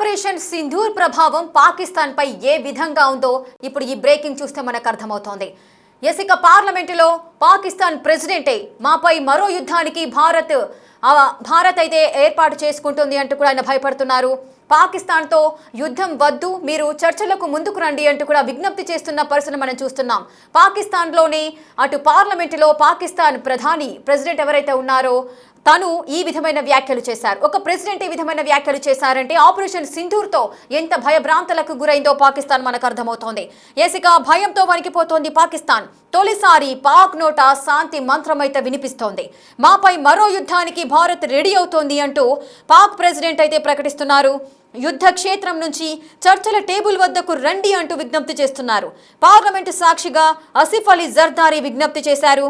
Operation Sindoor ప్రభావం పాకిస్తాన్ పై ఏ విధంగా ఉందో ఇప్పుడు ఈ బ్రేకింగ్ చూస్తే మనకు అర్థమవుతోంది. ఇక పార్లమెంటులో పాకిస్తాన్ ప్రెసిడెంటే మాపై మరో యుద్ధానికి భారత్ అయితే ఏర్పాటు చేసుకుంటుంది అంటూ కూడా ఆయన భయపడుతున్నారు. పాకిస్తాన్తో యుద్ధం వద్దు, మీరు చర్చలకు ముందుకు రండి అంటూ కూడా విజ్ఞప్తి చేస్తున్న పరిస్థితిని మనం చూస్తున్నాం. పాకిస్తాన్లోని అటు పార్లమెంటులో పాకిస్తాన్ ప్రెసిడెంట్ ఎవరైతే ఉన్నారో తను ఈ విధమైన వ్యాఖ్యలు చేశారు. ఒక ప్రెసిడెంట్ ఈ విధమైన వ్యాఖ్యలు చేశారంటే ఆపరేషన్ సింధూర్తో ఎంత భయభ్రాంతులకు గురైందో పాకిస్తాన్ మనకు అర్థమవుతోంది. ఇక భయంతో వణికిపోతోంది పాకిస్తాన్. తొలిసారి పాక్ నోట శాంతి మంత్రం అయితే వినిపిస్తోంది. మాపై మరో యుద్ధానికి భారత్ రెడీ అవుతోంది అంటూ పాక్ ప్రెసిడెంట్ అయితే ప్రకటిస్తున్నారు. యుద్ధ క్షేత్రం నుంచి చర్చల టేబుల్ వద్దకు రండి అంటూ విజ్ఞప్తి చేస్తున్నారు. పార్లమెంటు సాక్షిగా ఆసిఫ్ అలీ జర్దారీ విజ్ఞప్తి చేశారు.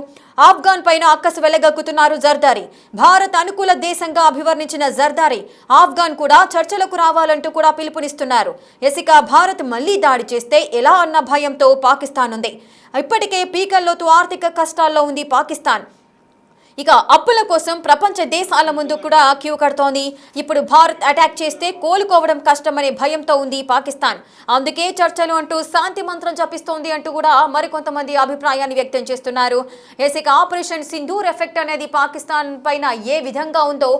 ఆఫ్ఘాన్ పైన అక్కసు వెళ్లగక్కుతున్నారు జర్దారీ. భారత్ అనుకూల దేశంగా అభివర్ణించిన జర్దారీ ఆఫ్ఘాన్ కూడా చర్చలకు రావాలంటూ కూడా పిలుపునిస్తున్నారు. ఇక భారత్ మళ్లీ దాడి చేస్తే ఎలా అన్న భయంతో పాకిస్తాన్ ఉంది. ఇప్పటికే పీకల్లోతు ఆర్థిక కష్టాల్లో ఉంది పాకిస్తాన్. ఇక అప్పుల కోసం ప్రపంచ దేశాల ముందు కూడా క్యూ కడుతోంది. ఇప్పుడు భారత్ అటాక్ చేస్తే కోలుకోవడం కష్టమనే భయంతో ఉంది పాకిస్తాన్. అందుకే చర్చలు అంటూ శాంతి మంత్రం జపిస్తోంది అంటూ కూడా మరికొంతమంది అభిప్రాయాన్ని వ్యక్తం చేస్తున్నారు. ఇక ఆపరేషన్ సింధూర్ ఎఫెక్ట్ అనేది పాకిస్తాన్ పైన ఏ విధంగా ఉందో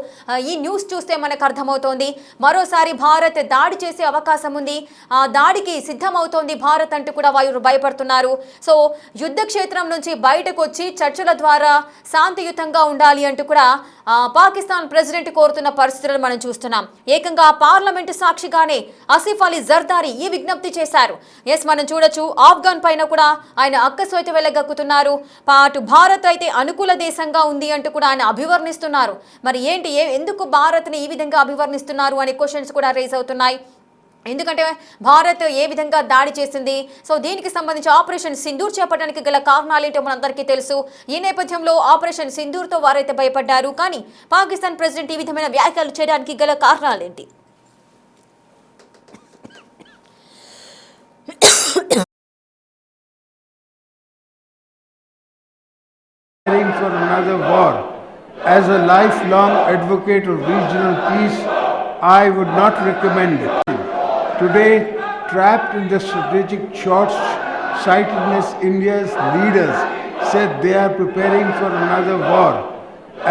ఈ న్యూస్ చూస్తే మనకు అర్థమవుతోంది. మరోసారి భారత్ దాడి చేసే అవకాశం ఉంది. ఆ దాడికి సిద్ధమవుతోంది భారత్ అంటూ కూడా వారు భయపడుతున్నారు. సో యుద్ధ క్షేత్రం నుంచి బయటకు వచ్చి చర్చల ద్వారా శాంతియుత ఉండాలి అంటూ కూడా పాకిస్తాన్ ప్రెసిడెంట్ కోరుతున్న పరిస్థితులను మనం చూస్తున్నాం. ఏకంగా పార్లమెంటు సాక్షిగానే ఆసిఫ్ అలీ జర్దారీ ఈ విజ్ఞప్తి చేశారు. మనం చూడొచ్చు, ఆఫ్ఘాన్ పైన కూడా ఆయన అక్కసు అయితే వెళ్ళగక్కుతున్నారు. అటు భారత్ అయితే అనుకూల దేశంగా ఉంది అంటూ కూడా ఆయన అభివర్ణిస్తున్నారు. మరి ఏంటి, ఎందుకు భారత్ని ఈ విధంగా అభివర్ణిస్తున్నారు అనే క్వశ్చన్స్ కూడా రేజ్ అవుతున్నాయి. ఎందుకంటే భారత్ ఏ విధంగా దాడి చేసింది, సో దీనికి సంబంధించి ఆపరేషన్ సింధూర్ చేపట్టడానికి గల కారణాలు ఏంటో మనందరికీ తెలుసు. ఈ నేపథ్యంలో ఆపరేషన్ సింధూర్తో వారైతే భయపడ్డారు. కానీ పాకిస్తాన్ ప్రెసిడెంట్ ఈ విధమైన వ్యాఖ్యలు చేయడానికి గల కారణాలేంటి? For another war. As a lifelong advocate of regional peace, I would not recommend it. Today, trapped in the strategic short-sightedness, India's leaders said they are preparing for another war.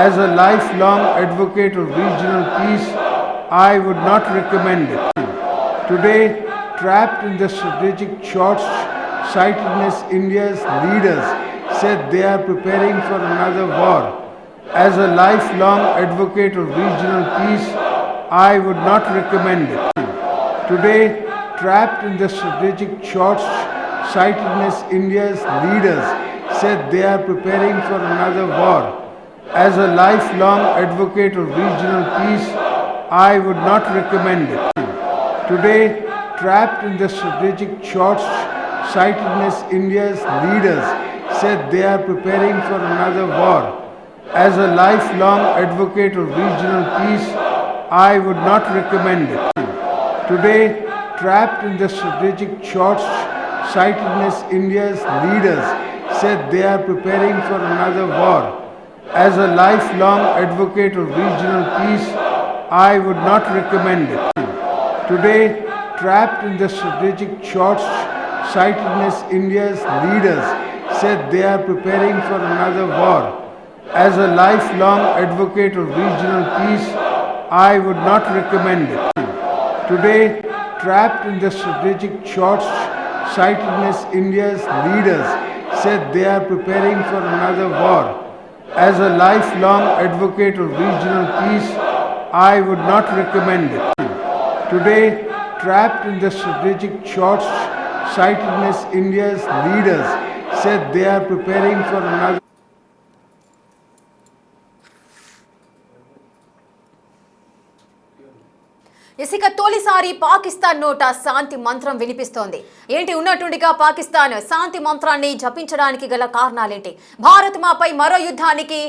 As a lifelong advocate of regional peace, I would not recommend it. Today, trapped in the strategic short-sightedness, India's leaders said they are preparing for another war. As a lifelong advocate of regional peace, I would not recommend it. Today, trapped in the strategic short-sightedness, India's leaders said they are preparing for another war. As a lifelong advocate of regional peace, I would not recommend it. Today, trapped in the strategic short-sightedness, India's leaders said they are preparing for another war. As a lifelong advocate of regional peace, I would not recommend it. Today, trapped in the strategic short-sightedness, India's leaders said they are preparing for another war. As a lifelong advocate of regional peace, I would not recommend it. Today, trapped in the strategic short-sightedness, India's leaders said they are preparing for another war. As a lifelong advocate of regional peace, I would not recommend it. Today, trapped in the strategic short-sightedness, India's leaders said they are preparing for another war. As a lifelong advocate of regional peace, I would not recommend it. Today, trapped in the strategic short-sightedness, India's leaders said they are preparing for another. ఇక తొలిసారి పాకిస్తాన్ నోట శాంతి మంత్రం వినిపిస్తోంది. ఏంటి, ఉన్నట్టుండిగా పాకిస్తాన్ శాంతి మంత్రాన్ని జపించడానికి గల కారణాలేంటి? భారత్ మాపై మరో యుద్ధానికి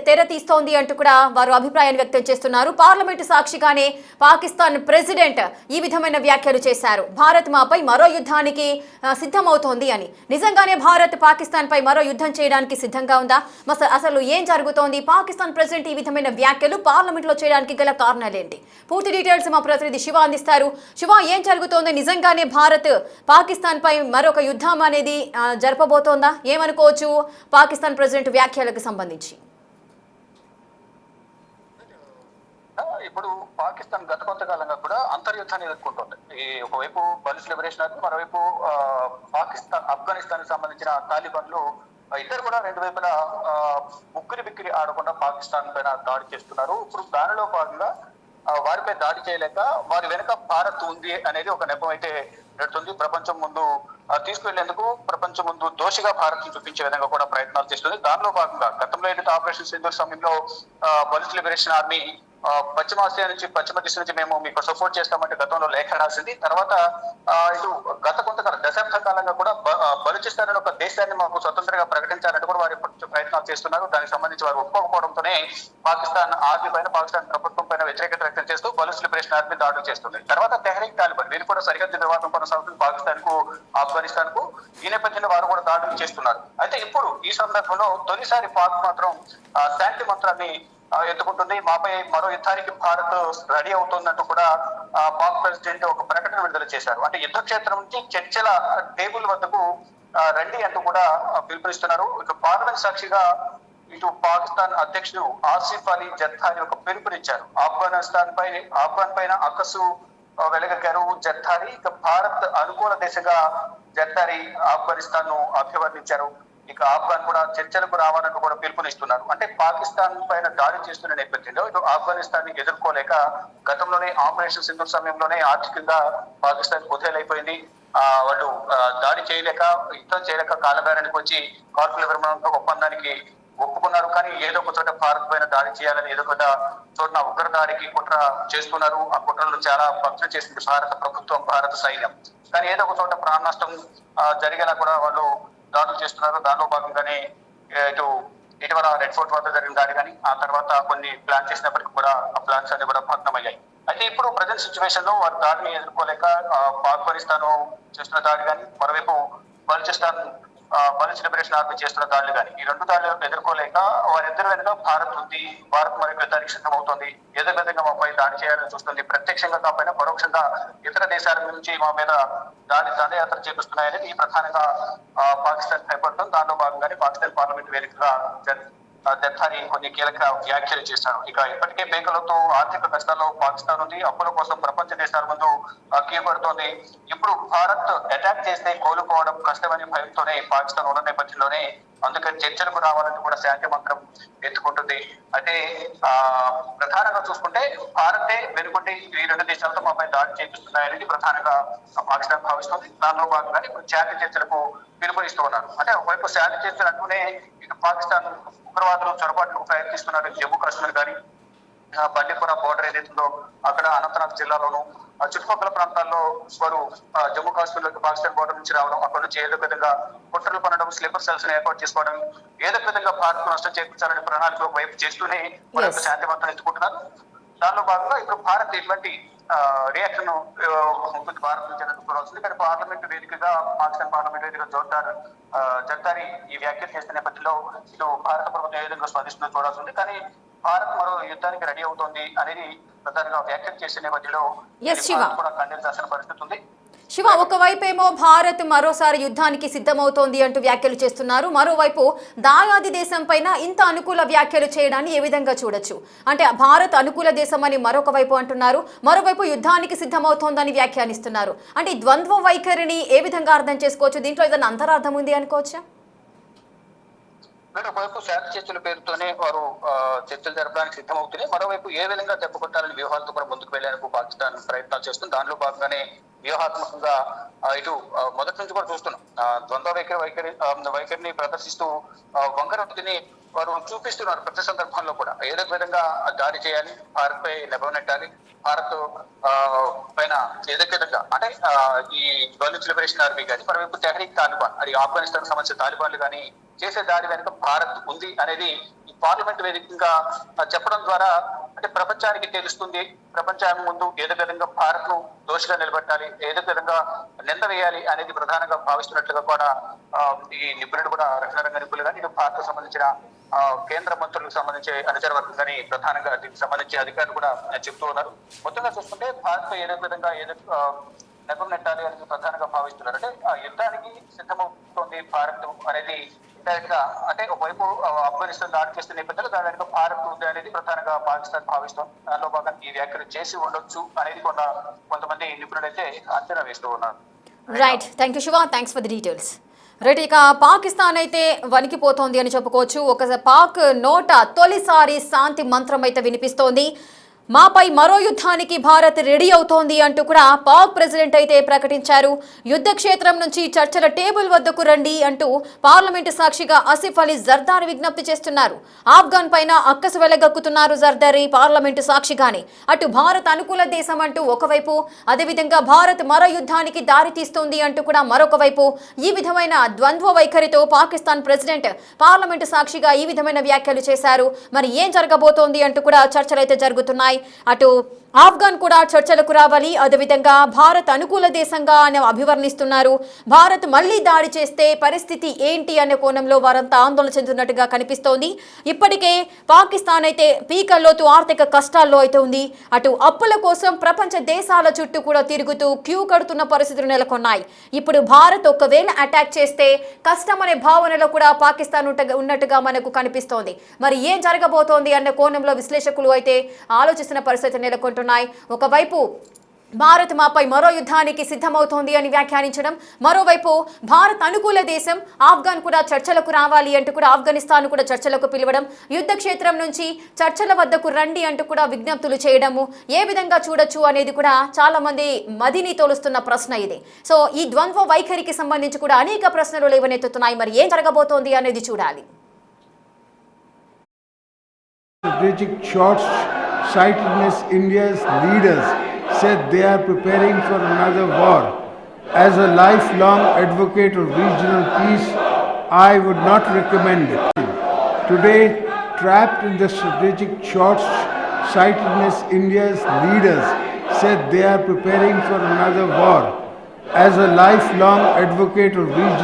తెర తీస్తోంది అంటూ కూడా వారు అభిప్రాయాన్ని వ్యక్తం చేస్తున్నారు. పార్లమెంటు సాక్షిగానే పాకిస్తాన్ ప్రెసిడెంట్ ఈ విధమైన వ్యాఖ్యలు చేశారు. భారత్ మాపై మరో యుద్ధానికి సిద్ధమవుతోంది అని. నిజంగానే భారత్ పాకిస్తాన్ పై మరో యుద్ధం చేయడానికి సిద్ధంగా ఉందా? అసలు ఏం జరుగుతోంది? పాకిస్తాన్ ప్రెసిడెంట్ ఈ విధమైన వ్యాఖ్యలు పార్లమెంట్లో చేయడానికి గల కారణాలేంటి? పూర్తి డీటెయిల్స్ మా ప్రతినిధి శివ అందిస్తారు. శివ, ఏం జరుగుతోంది? నిజంగానే భారత్ పాకిస్తాన్ పై మరొక యుద్ధం అనేది జరపబోతోందా? ఏమనుకోవచ్చు పాకిస్తాన్ ప్రెసిడెంట్ వ్యాఖ్యలకు సంబంధించి? ఇప్పుడు పాకిస్తాన్ గత కొంతకాలంగా కూడా అంతర్యుద్ధాన్ని ఎదుర్కొంటుంది. ఈ ఒకవైపు బలిస్ లిబరేషన్ ఆర్మీ, మరోవైపు పాకిస్తాన్ ఆఫ్ఘనిస్తాన్ కి సంబంధించిన తాలిబాన్లు ఇద్దరు కూడా రెండు వైపులా ఉక్కిరి బిక్కిరి ఆడకుండా పాకిస్తాన్ పైన దాడి చేస్తున్నారు. ఇప్పుడు దానిలో భాగంగా వారిపై దాడి చేయలేక వారి వెనుక భారత్ ఉంది అనేది ఒక నెపం అయితే పెడుతుంది. ప్రపంచం ముందు తీసుకువెళ్లేందుకు ప్రపంచం ముందు దోషిగా భారత్ చూపించే విధంగా కూడా ప్రయత్నాలు చేస్తుంది. దానిలో భాగంగా గతంలో ఏదైతే ఆపరేషన్ సింధూర్ సమయంలో బలిస్ లిబరేషన్ ఆర్మీ పశ్చిమాసియా నుంచి, పశ్చిమ దిశ నుంచి మేము మీకు సపోర్ట్ చేస్తామంటే గతంలో లేఖ రాసింది. తర్వాత ఇటు గత కొంతకాలం దశాబ్ద కాలంగా కూడా బలూచిస్తాన్ అనే ఒక దేశాన్ని మాకు స్వతంత్రంగా ప్రకటించాలంటే కూడా వారు ప్రయత్నాలు చేస్తున్నారు. దానికి సంబంధించి వారు ఒప్పుకోకపోవడంతోనే పాకిస్తాన్ ఆర్మీ పైన, పాకిస్తాన్ ప్రభుత్వం పైన వ్యతిరేకత వ్యక్తం చేస్తూ బలూచ్ లిబరేషన్ ఆర్మీ దాడులు చేస్తుంది. తర్వాత తెహ్రీక్ తాలిబాన్, వీరు కూడా సరిహద్దు వివాదం కొనసాగుతుంది పాకిస్తాన్ కు, ఆఫ్ఘనిస్తాన్ కు. ఈ నేపథ్యంలో వారు కూడా దాడులు చేస్తున్నారు. అయితే ఇప్పుడు ఈ సందర్భంలో తొలిసారి పాక్ మాత్రం శాంతి మంత్రాన్ని ఎత్తుకుంటుంది. మాపై మరో యుద్ధానికి భారత్ రెడీ అవుతుందంటూ కూడా పాక్ ప్రెసిడెంట్ ఒక ప్రకటన విడుదల చేశారు. అంటే యుద్ధ క్షేత్రం నుంచి చర్చల టేబుల్ వద్దకు రండి అంటూ కూడా పిలుపునిస్తున్నారు. ఇక పార్లమెంట్ సాక్షిగా ఇటు పాకిస్తాన్ అధ్యక్షుడు ఆసిఫ్ అలీ జర్దారీ ఒక పిలుపునిచ్చారు. ఆఫ్ఘన్ పైన అక్కసు వెలగక్కారు జర్దారీ. ఇక భారత్ అనుకూల దేశంగా జర్దారీ ఆఫ్ఘనిస్తాన్ ను అభివర్ణించారు. ఇక ఆఫ్ఘాన్ కూడా చర్చలకు రావాలని కూడా పిలుపునిస్తున్నారు. అంటే పాకిస్తాన్ పైన దాడి చేస్తున్న నేపథ్యంలో ఇటు ఆఫ్ఘనిస్తాన్ ని ఎదుర్కోలేక గతంలోనే ఆపరేషన్ సింధూర్ సమయంలోనే ఆర్థికంగా పాకిస్తాన్ కుదేలైపోయింది. వాళ్ళు దాడి చేయలేక, యుద్ధం చేయలేక కాలబేరానికి వచ్చి కార్గిల్ విరమణ ఒప్పందానికి ఒప్పుకున్నారు. కానీ ఏదో ఒక చోట భారత్ పైన దాడి చేయాలని ఏదో ఒక చోట ఉగ్రదాడికి కుట్ర చేస్తున్నారు. ఆ కుట్రలు చాలా భక్తులు చేసింది భారత ప్రభుత్వం, భారత సైన్యం. కానీ ఏదో ఒక చోట ప్రాణ నష్టం జరిగేలా కూడా వాళ్ళు దాడులు చేస్తున్నారు. దానిలో భాగంగానే ఇటు ఇటీవల రెడ్ ఫోర్ట్ వద్ద జరిగిన దాడి కానీ, ఆ తర్వాత కొన్ని ప్లాన్ చేసినప్పటికీ కూడా ఆ ప్లాన్స్ అన్ని కూడా భగ్నమయ్యాయి. అయితే ఇప్పుడు ప్రజెంట్ సిచ్యువేషన్ లో వారి దాడిని ఎదుర్కోలేక ఆఫ్ఘనిస్తాన్ చేస్తున్న దాడి కానీ, మరోవైపు బలూచ్ లిబరేషన్ ఆర్మీ చేస్తున్న దాడులు కానీ, ఈ రెండు దాడులను ఎదుర్కోలేక వారిద్దరి వెనుక భారత్ ఉంది. భారత్ మరి యుద్ధానికి సిద్ధమవుతుంది. ఏదో విధంగా మాపై దాడి చేయాలని చూస్తుంది. ప్రత్యక్షంగా కాకపోయినా పరోక్షంగా ఇతర దేశాల నుంచి మా మీద దండయాత్ర చేపిస్తున్నాయని ఈ ప్రధానంగా పాకిస్తాన్ భయపడటం. దానిలో భాగంగానే పాకిస్తాన్ పార్లమెంట్ వేదికగా జర్దారీ కొన్ని కీలక వ్యాఖ్యలు చేశారు. ఇక ఇప్పటికే బేకలతో ఆర్థిక కష్టాల్లో పాకిస్తాన్ ఉంది. అప్పుల కోసం ప్రపంచ దేశాల ముందు కీపడుతోంది. ఇప్పుడు భారత్ అటాక్ చేస్తే కోలుకోవడం కష్టమని భయంతోనే పాకిస్తాన్ ఉన్న నేపథ్యంలోనే అందుకని చర్చలకు రావాలని కూడా శాంతి మంత్రం ఎత్తుకుంటుంది. అంటే ప్రధానంగా చూసుకుంటే భారతే వెనుకుంటే ఈ రెండు దేశాలతో మాపై దాడి చేపిస్తున్నాయనేది ప్రధానంగా పాకిస్తాన్ భావిస్తుంది. దానిలో భాగంగానే ఇప్పుడు శాంతి చర్చలకు పిలుపునిస్తూ ఉన్నారు. అంటే ఒకవైపు శాంతి చర్చలు అంటూనే ఇటు పాకిస్తాన్ ఉగ్రవాదులు చొరబాట్లకు ప్రయత్నిస్తున్నారు. జమ్మూ కాశ్మీర్ కానీ, బండిపుర బోర్డర్ ఏదైతుందో అక్కడ అనంతనాగ్ జిల్లాలోను చుట్టుపక్కల ప్రాంతాల్లో వారు జమ్మూ కాశ్మీర్ లోకి పాకిస్తాన్ బోర్డర్ నుంచి రావడం, అక్కడ నుంచి ఏదో విధంగా కుట్రలు పనడం, స్లీపర్ సెల్స్ ఏర్పాటు చేసుకోవడం, ఏదో విధంగా భారత్ నష్టం చేకూర్చాలని ప్రణాళిక వైపు చేస్తూనే మన శాంతి మంత్రం ఎత్తుకుంటున్నారు. దానిలో భాగంగా ఇప్పుడు భారత్ ఇటువంటి రియాక్షన్ ఉంటుంది భారత్ నుంచి ఎదుర్కోవాల్సింది. కానీ పార్లమెంట్ వేదికగా, పాకిస్తాన్ పార్లమెంట్ వేదికగా జర్దారీ ఈ వ్యాఖ్యలు చేసిన నేపథ్యంలో ఇటు భారత ప్రభుత్వం ఏ విధంగా స్పందిస్తుందో చూడాల్సి ఉంది. కానీ భారత్ మరో యుద్ధానికి రెడీ అవుతోంది అనేది ప్రధానంగా వ్యాఖ్యలు చేసే నేపథ్యంలో కూడా ఖండించాల్సిన పరిస్థితి ఉంది. శివ, ఒకవైపేమో భారత్ మరోసారి యుద్ధానికి సిద్ధమవుతోంది అంటూ వ్యాఖ్యలు చేస్తున్నారు. మరోవైపు దాయాది దేశం పైన ఇంత అనుకూల వ్యాఖ్యలు చేయడాన్ని ఏ విధంగా చూడొచ్చు? అంటే భారత్ అనుకూల దేశం అని మరొక వైపు అంటున్నారు, మరోవైపు యుద్ధానికి సిద్ధమవుతోందని వ్యాఖ్యానిస్తున్నారు. అంటే ఈ ద్వంద్వ వైఖరిని ఏ విధంగా అర్థం చేసుకోవచ్చు? దీంట్లో ఏదైనా అంతరార్థం ఉంది అనుకోవచ్చా? ఒకవైపు శాంతి చర్చల పేరుతోనే వారు చర్చలు జరపడానికి సిద్ధమవుతున్నాయి. మరోవైపు ఏ విధంగా దెబ్బకొట్టాలని వ్యూహాలతో కూడా ముందుకు వెళ్లేందుకు పాకిస్తాన్ ప్రయత్నాలు చేస్తుంది. దానిలో భాగంగానే వ్యూహాత్మకంగా ఇటు మొదటి నుంచి కూడా చూస్తున్నాం. ద్వంద్వ వైఖరిని ప్రదర్శిస్తూ వంకరని వారు చూపిస్తున్నారు. ప్రతి సందర్భంలో కూడా ఏదో విధంగా దాడి చేయాలి, భారత్ పై నెబనెట్టాలి, భారత్ పైన ఏదో విధంగా అంటే ఈ బలూచ్ లిబరేషన్ ఆర్మీ కానీ, మరోవైపు తెహ్రీక్ తాలిబాన్, అది ఆఫ్ఘనిస్తాన్ సంబంధించిన తాలిబాన్లు కానీ చేసే దాడి వెనుక భారత్ ఉంది అనేది ఈ పార్లమెంట్ వేదికగా చెప్పడం ద్వారా అంటే ప్రపంచానికి తెలుస్తుంది. ప్రపంచానికి ముందు ఏదో విధంగా భారత్ ను దోషిగా నిలబెట్టాలి, ఏదో విధంగా నింద వేయాలి అనేది ప్రధానంగా భావిస్తున్నట్లుగా కూడా ఈ నిపుణులు కూడా, రక్షణ రంగ నిపుణులు కానీ, ఇటు భారత్ సంబంధించిన కేంద్ర మంత్రులకు సంబంధించి అనుచర వర్గం కానీ ప్రధానంగా దీనికి సంబంధించి అధికారులు కూడా చెప్తూ ఉన్నారు. మొత్తంగా చూసుకుంటే భారత్ ఏదో విధంగా నెపం నెట్టాలి అనేది ప్రధానంగా భావిస్తున్నారు. అంటే ఆ యుద్ధానికి సిద్ధమవుతోంది భారత్ అనేది డైరెక్ట్ గా, అంటే ఒకవైపు ఆఫ్ఘనిస్తాన్ దాడి చేస్తున్న నేపథ్యంలో దాని వెనుక భారత్ ఉంది అనేది ప్రధానంగా పాకిస్తాన్ భావిస్తాం. దానిలో భాగంగా ఈ వ్యాఖ్యలు చేసి ఉండొచ్చు అనేది కొంతమంది నిపుణులైతే అంచనా వేస్తూ ఉన్నారు. Right, thank you Shiva, thanks for the details. Right, ఇక పాకిస్తాన్ అయితే వణికిపోతోంది అని చెప్పుకోవచ్చు. ఒక పాక్ నోట తొలిసారి శాంతి మంత్రం అయితే వినిపిస్తోంది. మాపై మరో యుద్ధానికి భారత్ రెడీ అవుతోంది అంటూ కూడా పాక్ ప్రెసిడెంట్ అయితే ప్రకటించారు. యుద్ధ క్షేత్రం నుంచి చర్చల టేబుల్ వద్దకు రండి అంటూ పార్లమెంటు సాక్షిగా ఆసిఫ్ అలీ జర్దారీ విజ్ఞప్తి చేస్తున్నారు. ఆఫ్ఘన్ పైన అక్కసు వెలగక్కుతున్నారు జర్దారీ పార్లమెంటు సాక్షిగానే. అటు భారత్ అనుకూల దేశం అంటూ ఒకవైపు, అదేవిధంగా భారత్ మరో యుద్ధానికి దారి తీస్తోంది అంటూ కూడా మరొక వైపు, ఈ విధమైన ద్వంద్వ వైఖరితో పాకిస్తాన్ ప్రెసిడెంట్ పార్లమెంటు సాక్షిగా ఈ విధమైన వ్యాఖ్యలు చేశారు. మరి ఏం జరగబోతోంది అంటూ కూడా చర్చలు అయితే జరుగుతున్నాయి. అటు ఆఫ్ఘన్ కూడా చర్చలకు రావాలి, అదేవిధంగా భారత్ అనుకూల దేశంగా అని అభివర్ణిస్తున్నారు. భారత్ మళ్లీ దాడి చేస్తే పరిస్థితి ఏంటి అనే కోణంలో వారంతా ఆందోళన చెందుతున్నట్టుగా కనిపిస్తోంది. ఇప్పటికే పాకిస్తాన్ అయితే పీకల్లోతు ఆర్థిక కష్టాల్లో అయితే ఉంది. అటు అప్పుల కోసం ప్రపంచ దేశాల చుట్టూ కూడా తిరుగుతూ క్యూ కడుతున్న పరిస్థితులు నెలకొన్నాయి. ఇప్పుడు భారత్ ఒకవేళ అటాక్ చేస్తే కష్టం అనే భావనలో కూడా పాకిస్తాన్ ఉన్నట్టుగా మనకు కనిపిస్తోంది. మరి ఏం జరగబోతోంది అన్న కోణంలో విశ్లేషకులు అయితే ఆలోచిస్తున్న పరిస్థితి నెలకొంటున్నాయి. ఒకవైపు భారత్ మాపై మరో యుద్ధానికి సిద్ధమవుతోంది అని వ్యాఖ్యానించడం, మరోవైపు భారత్ అనుకూల దేశం ఆఫ్ఘన్ కూడా చర్చలకు రావాలి అంటూ కూడా ఆఫ్ఘనిస్తాన్ కూడా చర్చలకు పిలవడం, యుద్ధ క్షేత్రం నుంచి చర్చల వద్దకు రండి అంటూ కూడా విజ్ఞప్తులు చేయడము ఏ విధంగా చూడొచ్చు అనేది కూడా చాలా మంది మదిని తోలుస్తున్న ప్రశ్న ఇది. సో ఈ ద్వంద్వ వైఖరికి సంబంధించి కూడా అనేక ప్రశ్నలు లేవనెత్తుతున్నాయి. మరి ఏం జరగబోతోంది అనేది చూడాలి. Short-sightedness, India's leaders said they are preparing for another war. As a lifelong advocate of regional peace, I would not recommend it. Today, trapped in the strategic short-sightedness, India's leaders said they are preparing for another war. As a lifelong advocate of regional